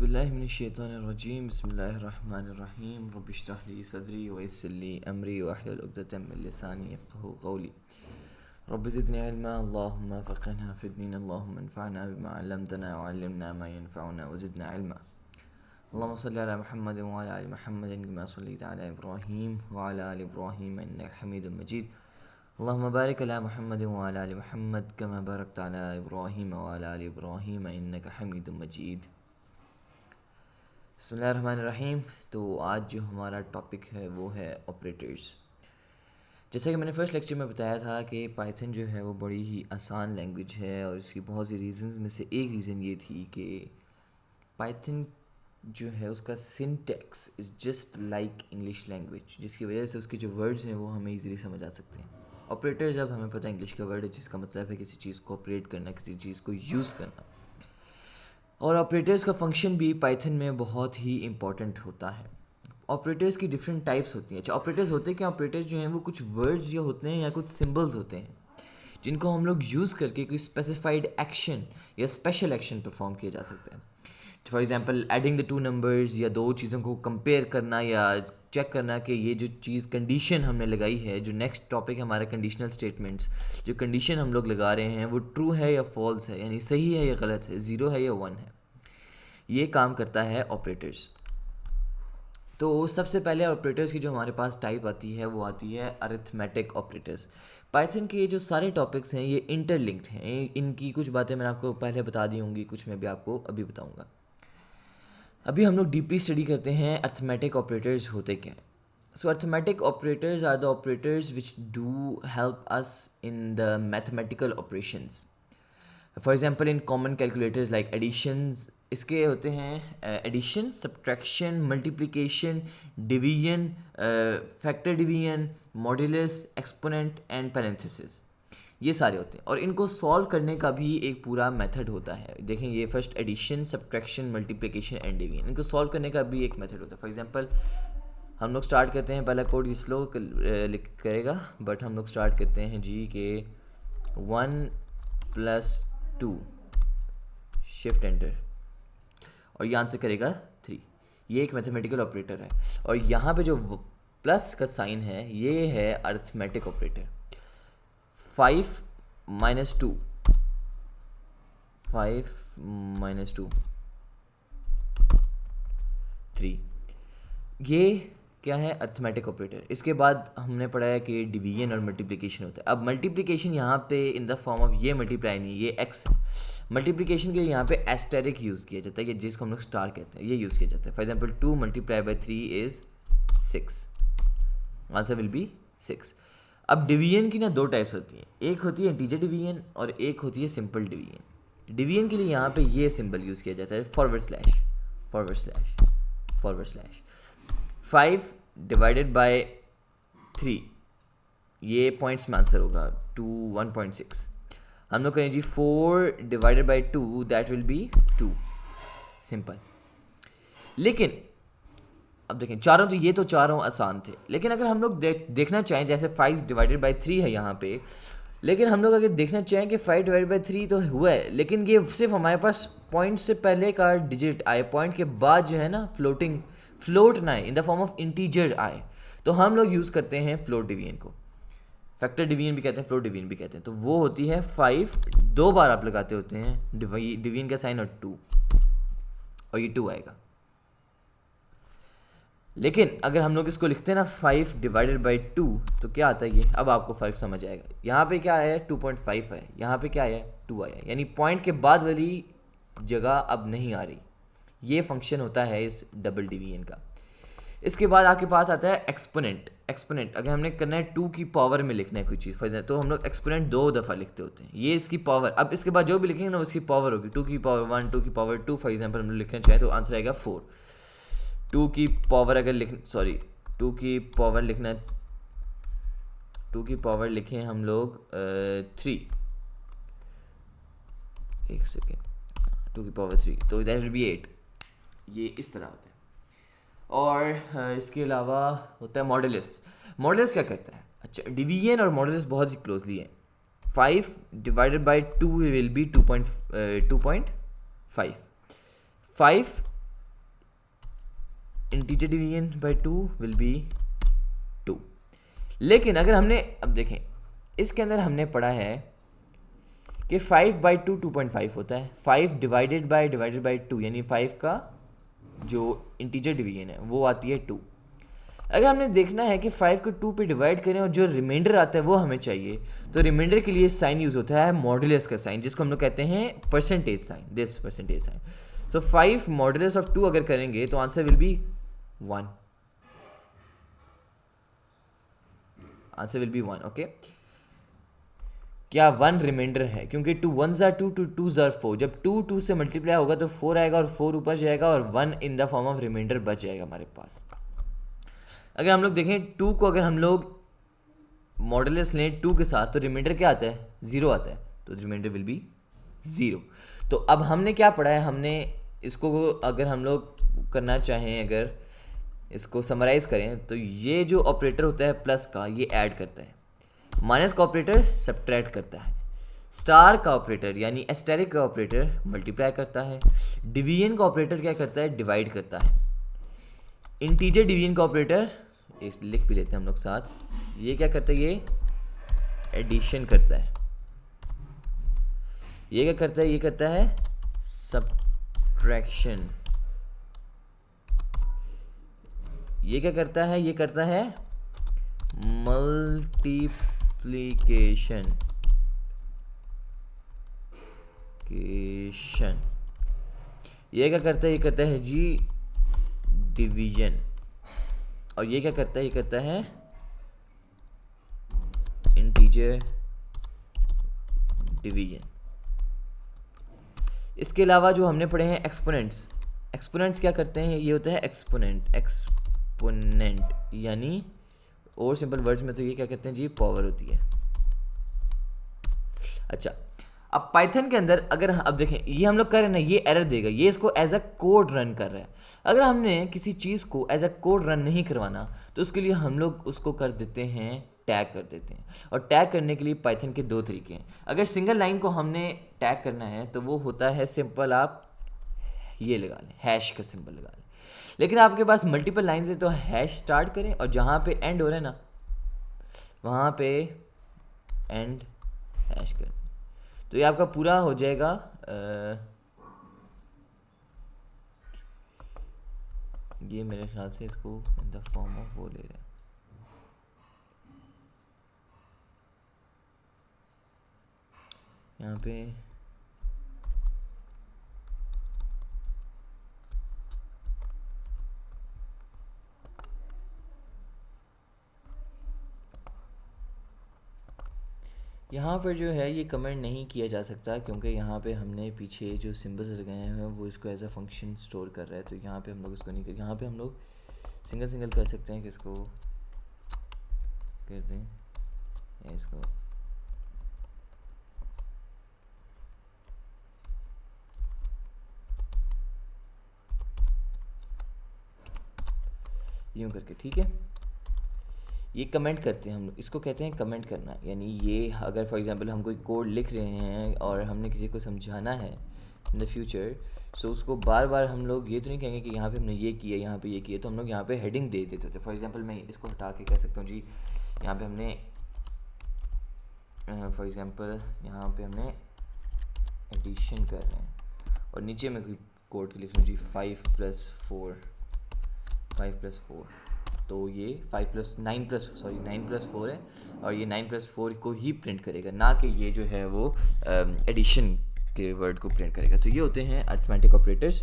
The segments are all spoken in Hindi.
औज़ुबिल्लाहिमिनश्शैतानिर्रजीम बिस्मिल्लाहिर्रहमानिर्रहीम रब्बि इश्रह ली सदरी वयस्सिर ली अमरी वहलुल उक़दतम मिन लिसानी यफ़क़हू क़ौली रब्बि ज़िदनी इल्मा अल्लाहुम्मा फ़क़्हिना फ़िद्दीन अल्लाहुम्मा अन्फ़अना बिमा अल्लमतना वअल्लिमना मा यनफ़अुना वज़िदना इल्मा अल्लाहुम्मा सल्लि अला मुहम्मदिन व अला आलि मुहम्मदिन कमा सल्लैता अला इब्राहीम व अला आलि इब्राहीम इन्नका हमीदुम मजीद अल्लाहुम्मा बारिक अला मुहम्मदिन व अला आलि मुहम्मद कमा बारकता अला इब्राहीम व अला आलि इब्राहीम इन्नका हमीदुम मजीद। बिस्मिल्लाहिर्रहमानिर्रहीम। तो आज जो हमारा टॉपिक है वो है ऑपरेटर्स। जैसा कि मैंने फर्स्ट लेक्चर में बताया था कि पाइथन जो है वो बड़ी ही आसान लैंग्वेज है और इसकी बहुत सी रीज़न्स में से एक रीज़न ये थी कि पाइथन जो है उसका syntax is just like English language, जिसकी वजह से उसके जो वर्ड्स हैं वो हमें इजीली समझ आ सकते हैं। ऑपरेटर जब हमें पता है इंग्लिश का वर्ड है जिसका मतलब है किसी चीज़ को ऑपरेट करना, किसी चीज़ को यूज़ करना। और ऑपरेटर्स का फंक्शन भी पाइथन में बहुत ही इंपॉर्टेंट होता है। ऑपरेटर्स की डिफरेंट टाइप्स होती हैं। अच्छा, ऑपरेटर्स होते क्या? ऑपरेटर्स जो हैं वो कुछ वर्ड्स या होते हैं या कुछ सिंबल्स होते हैं जिनको हम लोग यूज़ करके कोई स्पेसिफाइड एक्शन या स्पेशल एक्शन परफॉर्म किया जा सकता है। For example adding the two numbers, या दो चीज़ों को कंपेयर करना या चेक करना कि ये जो चीज़ कंडीशन हमने लगाई है, जो नेक्स्ट टॉपिक है हमारा कंडीशनल स्टेटमेंट्स, जो कंडीशन हम लोग लगा रहे हैं वो ट्रू है या फॉल्स है, यानी सही है या गलत है, ज़ीरो है या वन है। ये काम करता है ऑपरेटर्स। तो सबसे पहले ऑपरेटर्स की जो हमारे पास टाइप आती है वो आती है अरिथमेटिक ऑपरेटर्स। पाइथन के ये जो सारे टॉपिक्स हैं ये इंटरलिंक्ड हैं। इनकी कुछ बातें मैंने आपको पहले बता दी होंगी, कुछ मैं भी आपको अभी बताऊंगा। अभी हम लोग डीपली स्टडी करते हैं अरिथमेटिक ऑपरेटर्स होते क्या हैं। So arithmetic operators are the operators which do help us in the mathematical operations. For example in common calculators like additions, इसके होते हैं addition, subtraction, multiplication, division, factor division, modulus, exponent and parenthesis, ये सारे होते हैं। और इनको सॉल्व करने का भी एक पूरा मेथड होता है। देखें, ये first edition, subtraction, multiplication and division, इनको सॉल्व करने का भी एक मेथड होता है। फॉर एग्जांपल हम लोग स्टार्ट करते हैं, पहला कोड ये स्लो लिख करेगा, बट हम लोग स्टार्ट करते हैं जी के 1 + 2 शिफ्ट एंटर, और ये आंसर करेगा 3। ये एक मैथमेटिकल ऑपरेटर है। और यहाँ पे जो प्लस का साइन है ये है अरिथमेटिक ऑपरेटर। 5 - 2, 5 - 2 3, ये क्या है? Arithmetic operator. इसके बाद हमने पढ़ा है कि डिवीजन और मल्टीप्लिकेशन होता है। अब मल्टीप्लिकेशन यहाँ पे इन द फॉर्म ऑफ ये मल्टीप्लाई नहीं, ये एक्स है। मल्टीप्लिकेशन के लिए यहाँ पे एस्टेरिक यूज़ किया जाता है, ये जिसको हम लोग स्टार कहते हैं, ये यूज़ किया जाता है। For example 2 × 3 is 6, answer will B 6। अब डिवीजन की ना दो टाइप्स होती हैं, एक होती है इंटीजर डिवीजन और एक होती है सिंपल डिवीजन। डिवीजन के लिए यहाँ पे ये सिंबल यूज़ किया जाता है, forward slash, forward slash, forward slash. 5 / 3, ये पॉइंट्स में आंसर होगा 2 1.6। हम लोग करें जी 4 / 2, दैट विल बी 2, सिंपल। लेकिन अब देखें चारों, तो ये तो चारों आसान थे, लेकिन अगर हम लोग देखना चाहें, जैसे 5 / 3 है यहाँ पे, लेकिन हम लोग अगर देखना चाहें कि 5 / 3 तो हुआ है, लेकिन ये सिर्फ हमारे पास पॉइंट से पहले का डिजिट आए, पॉइंट के बाद जो है ना फ्लोट ना आए, इन द फॉर्म ऑफ इंटीजर आए, तो हम लोग यूज़ करते हैं फ्लोट डिवीजन को। फैक्टर डिवीजन भी कहते हैं, फ्लोट डिवीजन भी कहते हैं। तो वो होती है 5, 2 बार आप लगाते होते हैं डिवीजन का साइन और 2, और ये 2 आएगा। लेकिन अगर हम लोग इसको लिखते हैं ना 5 / 2, तो क्या आता है ये? अब आपको फ़र्क समझ आएगा। यहाँ पे क्या आया है? 2.5 है, यहाँ पे क्या आया है? 2 आया, यानी पॉइंट के बाद वाली जगह अब नहीं आ रही। ये फंक्शन होता है इस डबल डिवीजन का। इसके बाद आपके पास आता है एक्सपोनेंट। एक्सपोनेंट अगर हमने करना है 2 की पावर में लिखना है कोई चीज़, फॉर एग्जाम्पल, तो हम लोग एक्सपोनेंट 2 दफ़ा लिखते होते हैं, ये इसकी पावर। अब इसके बाद जो भी लिखेंगे ना उसकी पावर होगी, 2 की पावर 1, 2 की पावर 2, फॉर एग्जाम्पल हम लोग लिखना चाहें तो आंसर आएगा 4। 2 की पावर अगर 2 की पावर लिखना, 2 की पावर लिखें हम लोग 3, एक सेकेंड, 2 की पावर 3, तो दैट विल बी 8। ये इस तरह होता है। और इसके अलावा होता है मॉडुलस। मॉडुलस क्या करता है? अच्छा, डिवीजन और मॉडुलस बहुत ही क्लोजली हैं। 5 / 2 will be 2.5। 5 integer division bye 2 will be 2। लेकिन अगर हमने अब देखें इसके अंदर हमने पढ़ा है कि 5/2 2.5 होता है, 5 डिवाइडेड बाय 2 यानी 5 का जो इंटीजर डिवीजन है वो आती है 2। अगर हमने देखना है कि 5 को 2 पे डिवाइड करें और जो रिमाइंडर आता है वो हमें चाहिए, तो रिमाइंडर के लिए साइन यूज़ होता है मॉडुलस का साइन, जिसको हम लोग कहते हैं percentage sign, this percentage sign. So 5 modulus of 2 अगर करेंगे तो answer will be 1, answer will be 1। Okay, क्या 1 रिमाइंडर है, क्योंकि 2 1s are 2 2 2s are 4, जब 2 2 से मल्टीप्लाई होगा तो 4 आएगा और 4 ऊपर जाएगा और 1 in the form of reminder बच जाएगा हमारे पास। अगर हम लोग देखें 2 को अगर हम लोग मॉडुलस लें 2 के साथ तो रिमाइंडर क्या आता है, 0 आता है, तो रिमाइंडर विल बी 0। तो अब हमने क्या पढ़ा है, हमने इसको अगर हम लोग करना चाहें, अगर इसको समराइज़ करें तो ये जो ऑपरेटर होता है प्लस का ये ऐड करता है, माइनस का ऑपरेटर सब्ट्रैक्ट करता है, स्टार का ऑपरेटर यानी एस्टेरिक का ऑपरेटर मल्टीप्लाई करता है, डिवीजन का ऑपरेटर क्या करता है, डिवाइड करता है, इंटीजर डिवीजन का ऑपरेटर एक लिख भी लेते हैं हम लोग साथ, ये क्या करता है, ये एडिशन करता है, ये क्या करता है, ये करता है सब्ट्रैक्शन, ये क्या करता है, ये करता है मल्टीप्लिकेशन, ये क्या करता है, ये करता है जी डिवीजन, और ये क्या करता है, ये करता है इंटीजर डिवीजन। इसके अलावा जो हमने पढ़े हैं एक्सपोनेंट्स, एक्सपोनेंट्स क्या करते हैं, ये होता है एक्सपोनेंट, एक्सपोनेंट यानी और सिंपल वर्ड्स में तो ये क्या कहते हैं जी, पावर होती है। अच्छा, अब पाइथन के अंदर अगर अब देखें ये हम लोग कर रहे हैं ना, ये एरर देगा, ये इसको एज अ कोड रन कर रहा है। अगर हमने किसी चीज़ को एज अ कोड रन नहीं करवाना तो उसके लिए हम लोग उसको कर देते हैं, टैग कर देते हैं। और टैग करने के लिए पाइथन के 2 तरीके हैं। अगर सिंगल लाइन को हमने टैग करना है तो वो होता है सिंपल, आप ये लगा लें, हैश का सिंबल लगा लें। लेकिन आपके पास मल्टीपल लाइन है तो हैश स्टार्ट करें और जहाँ पे एंड हो रहा है ना वहाँ पे एंड हैश करें, तो ये आपका पूरा हो जाएगा। ये मेरे ख्याल से इसको इन द फॉर्म ऑफ वो ले रहे हैं, यहाँ पे यहाँ पर जो है ये कमेंट नहीं किया जा सकता क्योंकि यहाँ पे हमने पीछे जो सिम्बल्स लगाए हैं वो इसको एज अ फंक्शन स्टोर कर रहा है, तो यहाँ पे हम लोग इसको नहीं कर, यहाँ पे हम लोग सिंगल सिंगल कर सकते हैं कि इसको कर दें या इसको यूँ करके, ठीक है। ये कमेंट करते हैं हम लोग, इसको कहते हैं कमेंट करना। यानी ये अगर फॉर एग्जांपल हम कोई कोड लिख रहे हैं और हमने किसी को समझाना है इन द फ्यूचर, सो उसको बार बार हम लोग ये तो नहीं कहेंगे कि यहाँ पे हमने ये किया, यहाँ पे ये किया, तो हम लोग यहाँ पे हेडिंग दे देते थे। फॉर एग्जांपल मैं इसको हटा के कह सकता हूँ जी, यहाँ पे हमने फॉर एग्जांपल यहाँ पे हमने एडिशन कर रहे हैं और नीचे में कोई कोड लिख लूँ जी 5+4, तो ये 9+4 है और ये 9+4 को ही प्रिंट करेगा, ना कि ये जो है वो एडिशन के वर्ड को प्रिंट करेगा। तो ये होते हैं अरिथमेटिक ऑपरेटर्स।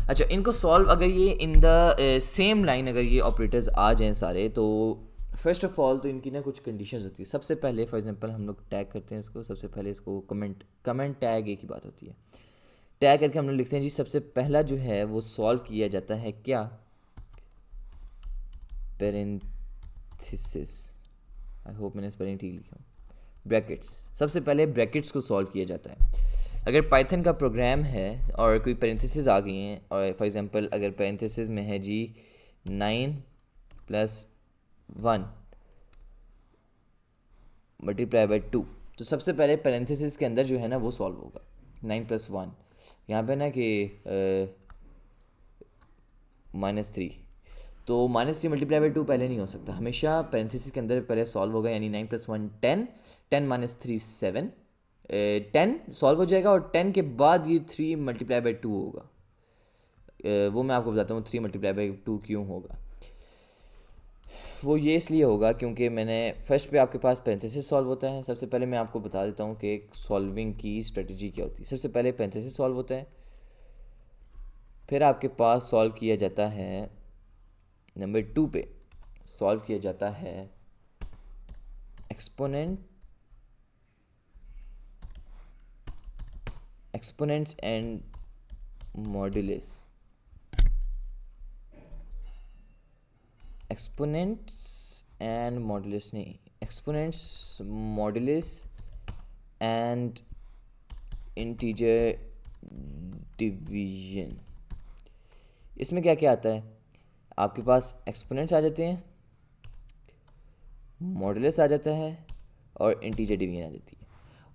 अच्छा, इनको सॉल्व अगर ये इन द सेम लाइन अगर ये ऑपरेटर्स आ जाएं सारे, तो फर्स्ट ऑफ ऑल तो इनकी ना कुछ कंडीशंस होती है। सबसे पहले फॉर एग्जांपल हम लोग टैग करते हैं इसको, सबसे पहले इसको कमेंट टैग एक ही बात होती है। टैग करके हम लोग लिखते हैं जी, सबसे पहला जो है वो सॉल्व किया जाता है क्या, पेरेंथिसिस, आई होप मैंने स्पेलिंग ठीक लिखा, ब्रैकेट्स। सबसे पहले ब्रैकेट्स को सॉल्व किया जाता है। अगर पाइथन का प्रोग्राम है और कोई पेरेंथिसिस आ गई हैं, और फॉर एग्जांपल अगर पेरेंथिसिस में है जी 9+1 मल्टीप्लाई बाई 2, तो सबसे पहले पेरेंथिसिस के अंदर जो है ना वो सॉल्व होगा 9+1, यहाँ पे ना कि -3, तो -3 मल्टीप्लाई बाई 2 पहले नहीं हो सकता, हमेशा पेरेंथेसिस के अंदर पहले सॉल्व होगा, यानी 9 + 1 10, 10 - 3 7, 10 सॉल्व हो जाएगा और 10 के बाद ये 3 मल्टीप्लाई बाई 2 होगा। वो मैं आपको बताता हूँ 3 मल्टीप्लाई बाई 2 क्यों होगा। वो ये इसलिए होगा क्योंकि मैंने फर्स्ट पे आपके पास पेरेंथेसिस सॉल्व होता है। सबसे पहले मैं आपको बता देता हूँ कि एक सॉल्विंग की स्ट्रेटजी क्या होती है। सबसे पहले पेरेंथेसिस सॉल्व होता है, फिर आपके पास सॉल्व किया जाता है नंबर 2 पे सॉल्व किया जाता है exponents and modulus. Exponents and modulus नहीं, exponents, modulus and integer division. इसमें क्या क्या आता है, आपके पास एक्सपोनेंट्स आ जाते हैं, मॉड्यूलस आ जाता है और इंटीजर डिवीजन आ जाती है।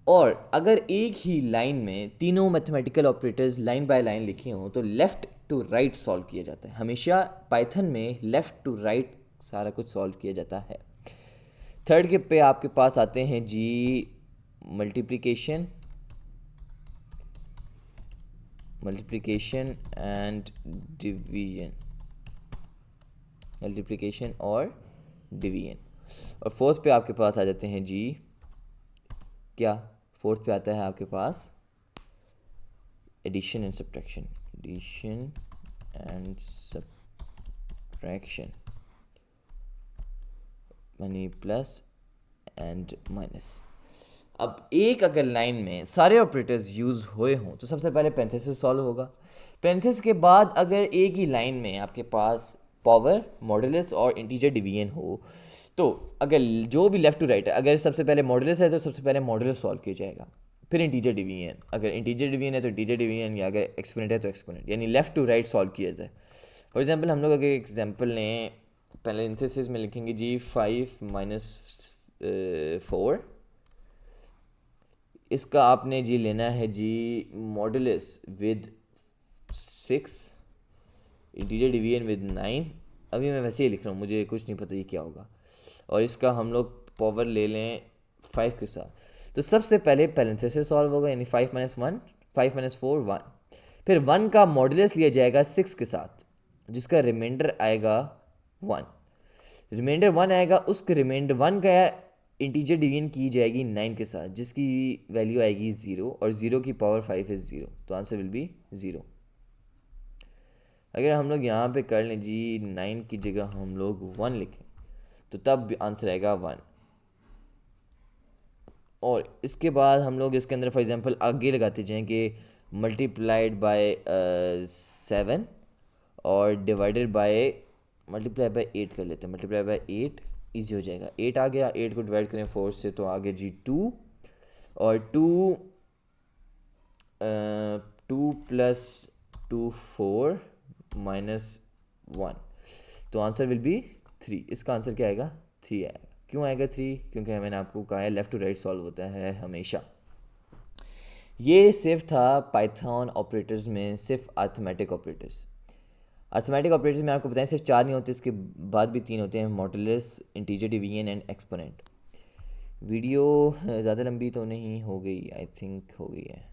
और अगर एक ही लाइन में तीनों mathematical operators line by line लिखे हों तो लेफ़्ट टू राइट सॉल्व किया जाता है। हमेशा पाइथन में लेफ़्ट टू राइट सारा कुछ सॉल्व किया जाता है। थर्ड के पे आपके पास आते हैं जी मल्टीप्लिकेशन एंड डिवीजन, मल्टीप्लिकेशन और डिवीजन। और फोर्थ पे आपके पास आ जाते हैं जी क्या, फोर्थ पे आता है आपके पास addition and subtraction, addition and subtraction, यानी प्लस एंड माइनस। अब एक अगर लाइन में सारे ऑपरेटर्स यूज़ हुए हों तो सबसे पहले पेरेंथेसिस सॉल्व होगा। पेरेंथेसिस के बाद अगर एक ही लाइन में आपके पास पावर, मॉड्यूलस और इंटीजर डिवीजन हो तो अगर जो भी लेफ़्ट टू राइट है, अगर सबसे पहले मॉड्यूलस है तो सबसे पहले मॉड्यूलस सॉल्व किया जाएगा, फिर इंटीजर डिवीजन, अगर इंटीजर डिवीजन है तो इंटीजर डिवीजन, या अगर एक्सपोनेंट है तो एक्सपोनेंट, यानी लेफ़्ट टू राइट सॉल्व किया जाए। फॉर एग्जांपल हम लोग अगर एग्जांपल लें, पेरेंथेसिस में लिखेंगे जी 5 - 4, इसका आपने जी लेना है G modulus with 6, integer division with 9। अभी मैं वैसे ही लिख रहा हूँ, मुझे कुछ नहीं पता ये क्या होगा। और इसका हम लोग पावर ले लें 5 के साथ। तो सबसे पहले पेरेंथेसिस सॉल्व होगा, यानी 5 - 1, 5 - 4 1। फिर 1 का मॉड्यूलस लिया जाएगा 6 के साथ, जिसका रिमाइंडर आएगा 1। रिमाइंडर 1 आएगा, उसके रिमाइंडर 1 का इंटीजर डिवीजन की जाएगी 9 के साथ, जिसकी वैल्यू आएगी 0, और 0 की पावर 5 है 0, तो आंसर विल बी 0। अगर हम लोग यहाँ पे कर लें जी 9 की जगह हम लोग 1 लिखें तो तब आंसर आएगा 1। और इसके बाद हम लोग इसके अंदर फॉर एग्जांपल आगे लगाते जाएं कि मल्टीप्लाइड बाय 7 और डिवाइडेड बाय मल्टीप्लाई बाय 8 कर लेते हैं। मल्टीप्लाई बाय 8 ईजी हो जाएगा, 8 आ गया, 8 को डिवाइड करें 4 से तो आगे जी 2, और 2 + 2 4 - 1, तो आंसर विल बी 3। इसका आंसर क्या आएगा, 3 आएगा। क्यों आएगा 3, क्योंकि मैंने आपको कहा है लेफ़्ट टू राइट सॉल्व होता है हमेशा। ये सिर्फ था पाइथन ऑपरेटर्स में, सिर्फ अर्थमेटिक ऑपरेटर्स। अर्थमेटिक ऑपरेटर्स में आपको बताएं सिर्फ 4 नहीं होते, इसके बाद भी 3 होते हैं, modulus, integer division and exponent. Video ज़्यादा लंबी तो नहीं हो गई, आई थिंक हो गई है।